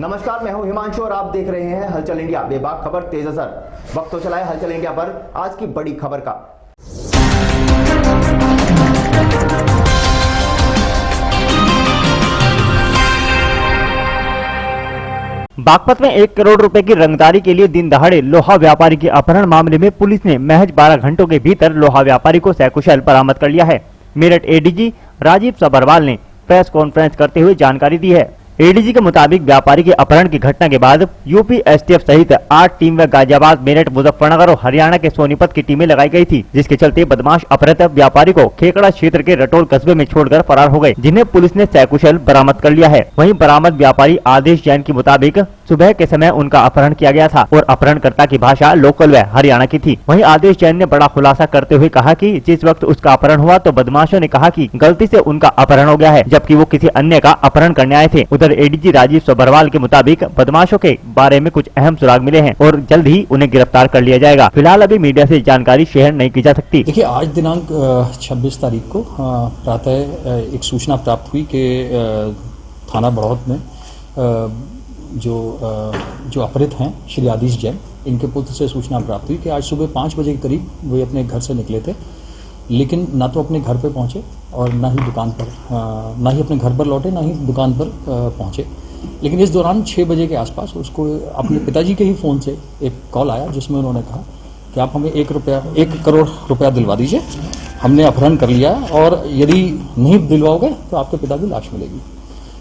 नमस्कार, मैं हूं हिमांशु और आप देख रहे हैं हलचल इंडिया। बेबाक खबर तेज असर। वक्त तो चला है हलचल इंडिया पर आज की बड़ी खबर का। बागपत में 1 करोड़ रुपए की रंगदारी के लिए दिन दहाड़े लोहा व्यापारी के अपहरण मामले में पुलिस ने महज 12 घंटों के भीतर लोहा व्यापारी को सकुशल बरामद कर लिया है। मेरठ एडीजी राजीव सभरवाल ने प्रेस कॉन्फ्रेंस करते हुए जानकारी दी है। एडीजी के मुताबिक व्यापारी के अपहरण की घटना के बाद यूपी एसटीएफ सहित 8 टीम व गाजियाबाद, मेरठ, मुजफ्फरनगर और हरियाणा के सोनीपत की टीमें लगाई गई थी, जिसके चलते बदमाश अपहृत व्यापारी को खेकड़ा क्षेत्र के रटोल कस्बे में छोड़कर फरार हो गए, जिन्हें पुलिस ने सकुशल बरामद कर लिया है। वहीं बरामद व्यापारी आदेश जैन के मुताबिक सुबह के समय उनका अपहरण किया गया था और अपहरणकर्ता की भाषा लोकल व हरियाणा की थी। वहीं आदेश जैन ने बड़ा खुलासा करते हुए कहा कि जिस वक्त उसका अपहरण हुआ तो बदमाशों ने कहा कि गलती से उनका अपहरण हो गया है, जबकि वो किसी अन्य का अपहरण करने आए थे। उधर एडीजी राजीव सभरवाल के मुताबिक बदमाशों के बारे में कुछ अहम सुराग मिले हैं और जल्द ही उन्हें गिरफ्तार कर लिया जाएगा। फिलहाल अभी मीडिया से जानकारी शेयर नहीं की जा सकती। देखिए, आज दिनांक 26 तारीख को प्रातः एक सूचना प्राप्त हुई कि थाना बड़ौत में जो अपहृत हैं श्री आदेश जैन, इनके पुत्र से सूचना प्राप्त हुई कि आज सुबह 5 बजे के करीब वे अपने घर से निकले थे, लेकिन ना तो अपने घर पे पहुंचे और ना ही दुकान पर ना ही अपने घर पर लौटे, ना ही दुकान पर पहुंचे। लेकिन इस दौरान 6 बजे के आसपास उसको अपने पिताजी के ही फ़ोन से एक कॉल आया, जिसमें उन्होंने कहा कि आप हमें 1 करोड़ रुपया दिलवा दीजिए, हमने अपहरण कर लिया और यदि नहीं दिलवाओगे तो आपके पिता की लाश मिलेगी।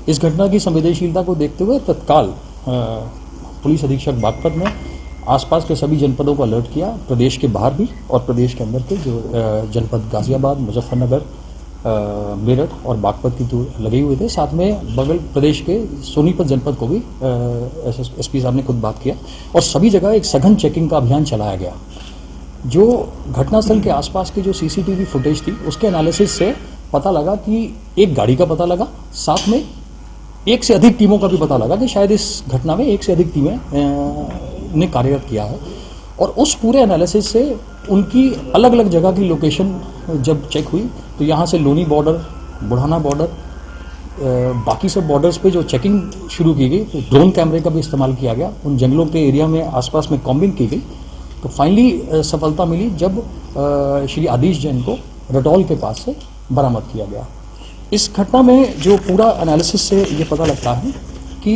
इस घटना की संवेदनशीलता को देखते हुए तत्काल पुलिस अधीक्षक बागपत ने आसपास के सभी जनपदों को अलर्ट किया, प्रदेश के बाहर भी और प्रदेश के अंदर के जो जनपद गाजियाबाद, मुजफ्फरनगर, मेरठ और बागपत की तो लगे हुए थे। साथ में बगल प्रदेश के सोनीपत जनपद को भी एसपी साहब ने खुद बात किया और सभी जगह एक सघन चेकिंग का अभियान चलाया गया। जो घटनास्थल के आसपास की जो सीसीटीवी फुटेज थी, उसके एनालिसिस से पता लगा कि एक गाड़ी का पता लगा, साथ में एक से अधिक टीमों का भी पता लगा कि शायद इस घटना में एक से अधिक टीमें ने कार्यरत किया है। और उस पूरे एनालिसिस से उनकी अलग अलग जगह की लोकेशन जब चेक हुई तो यहाँ से लोनी बॉर्डर, बुढ़ाना बॉर्डर, बाकी सब बॉर्डर्स पे जो चेकिंग शुरू की गई, तो ड्रोन कैमरे का भी इस्तेमाल किया गया, उन जंगलों के एरिया में आसपास में कॉम्बिंग की गई, तो फाइनली सफलता मिली जब श्री आदेश जैन को रटौल के पास से बरामद किया गया। इस घटना में जो पूरा एनालिसिस से ये पता लगता है कि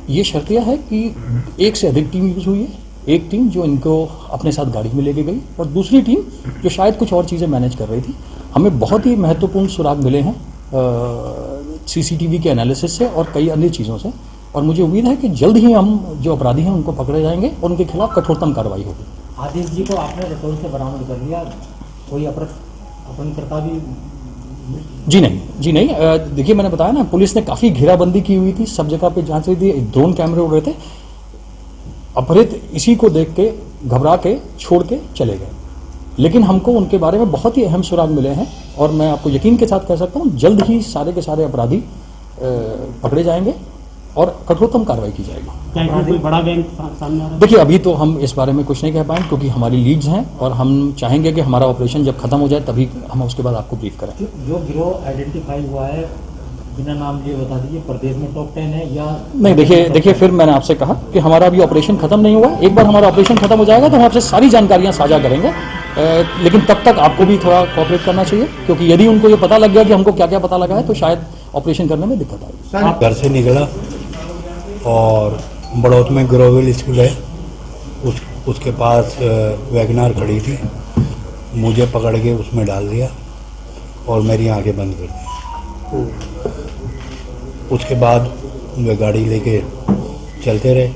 ये शर्तिया है कि एक से अधिक टीम यूज हुई है। एक टीम जो इनको अपने साथ गाड़ी में लेके गई और दूसरी टीम जो शायद कुछ और चीज़ें मैनेज कर रही थी। हमें बहुत ही महत्वपूर्ण सुराग मिले हैं सीसीटीवी के एनालिसिस से और कई अन्य चीज़ों से, और मुझे उम्मीद है कि जल्द ही हम जो अपराधी हैं उनको पकड़े जाएंगे और उनके खिलाफ कठोरतम कार्रवाई होगी। आदेश जी को आपने रटौल से बरामद कर लिया, कोई अपहरणकर्ता भी? जी नहीं, देखिए मैंने बताया ना, पुलिस ने काफ़ी घेराबंदी की हुई थी, सब जगह पे जांच रही थी, ड्रोन कैमरे उड़ रहे थे। अपहृत इसी को देख के घबरा के छोड़ के चले गए, लेकिन हमको उनके बारे में बहुत ही अहम सुराग मिले हैं और मैं आपको यकीन के साथ कह सकता हूँ जल्द ही सारे के सारे अपराधी पकड़े जाएंगे और कठोरतम कार्रवाई की जाएगी। कोई बड़ा गैंग सामने आ रहा है? देखिए, अभी तो हम इस बारे में कुछ नहीं कह पाएंगे क्योंकि हमारी लीड्स हैं और हम चाहेंगे कि हमारा ऑपरेशन जब खत्म हो जाए तभी हम उसके बाद आपको ब्रीफ करें। जो गिरोह आइडेंटिफाई हुआ है, बिना नाम लिए बता दीजिए, प्रदेश में टॉप 10 है या नहीं? देखिए फिर मैंने आपसे कहा कि हमारा अभी ऑपरेशन खत्म नहीं हुआ। एक बार हमारा ऑपरेशन खत्म हो जाएगा तो हम आपसे सारी जानकारियां साझा करेंगे, लेकिन तब तक आपको भी थोड़ा कोऑपरेट करना चाहिए, क्योंकि यदि उनको ये पता लग गया कि हमको क्या क्या पता लगा है तो शायद ऑपरेशन करने में दिक्कत आएगी। घर से निकला और बड़ौत में ग्रोवेल स्कूल है, उसके पास वैगनार खड़ी थी, मुझे पकड़ के उसमें डाल दिया और मेरी आंखें बंद कर दी। उसके बाद वे गाड़ी लेके चलते रहे।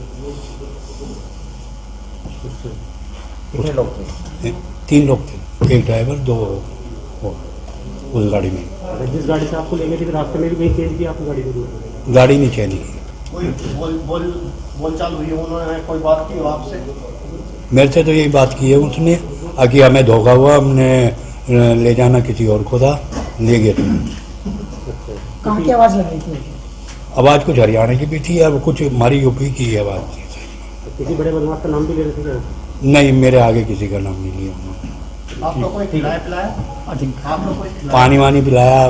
कितने लोग थे? 3 लोग थे, एक ड्राइवर, 2 उस गाड़ी में। जिस गाड़ी से आपको लेके थे रास्ते में भी कहीं चेंज किया आपकी गाड़ी को? गाड़ी नहीं चेंज की। कोई बोल चाल हुई, उन्होंने कोई बात की आपसे? मेरे से तो यही बात की है उसने, कि हमें धोखा हुआ, हमने ले जाना किसी और को था, ले गए थे। कहाँ की आवाज़ लगाई थी? आवाज़ कुछ हरियाणा की भी थी, अब कुछ हमारी यूपी की आवाज़ थी। किसी बड़े बदमाश का नाम भी ले रहे थे क्या? नहीं, मेरे आगे किसी का नाम नहीं लिया। आपको कोई खिलाया पिलाया? आपको कोई पानी वानी पिलाया।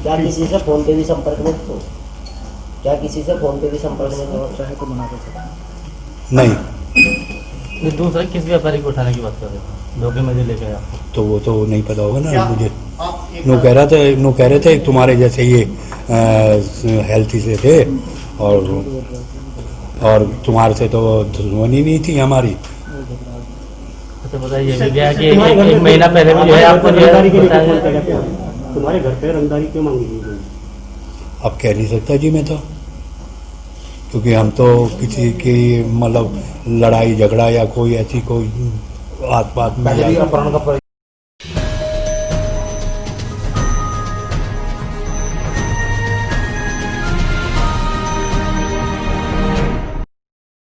क्या किसी से फोन पे भी संपर्क में? क्या किसी से फोन पे भी संपर्क नहीं हो चाहे तो मना कर सकते? नहीं, ये दूसरा किस व्यापारी को उठाने की बात कर रहे थे धोखे में जो लेके आए आपको? तो वो तो नहीं पता होगा ना क्या मुझे। आप एक नो कह रहे थे तुम्हारे जैसे ये हेल्थी से थे और तुम्हारे से तो दुश्मनी नहीं थी हमारी। अच्छा बताइए ये क्या है कि एक महीना पहले भी जो है आपको जो है बताया तुम्हारे घर पे रंगदारी क्यों मांगी गई? अब कह नहीं सकता जी मैं तो, क्योंकि हम तो किसी की मतलब लड़ाई झगड़ा या कोई ऐसी कोई बात में अपहरण का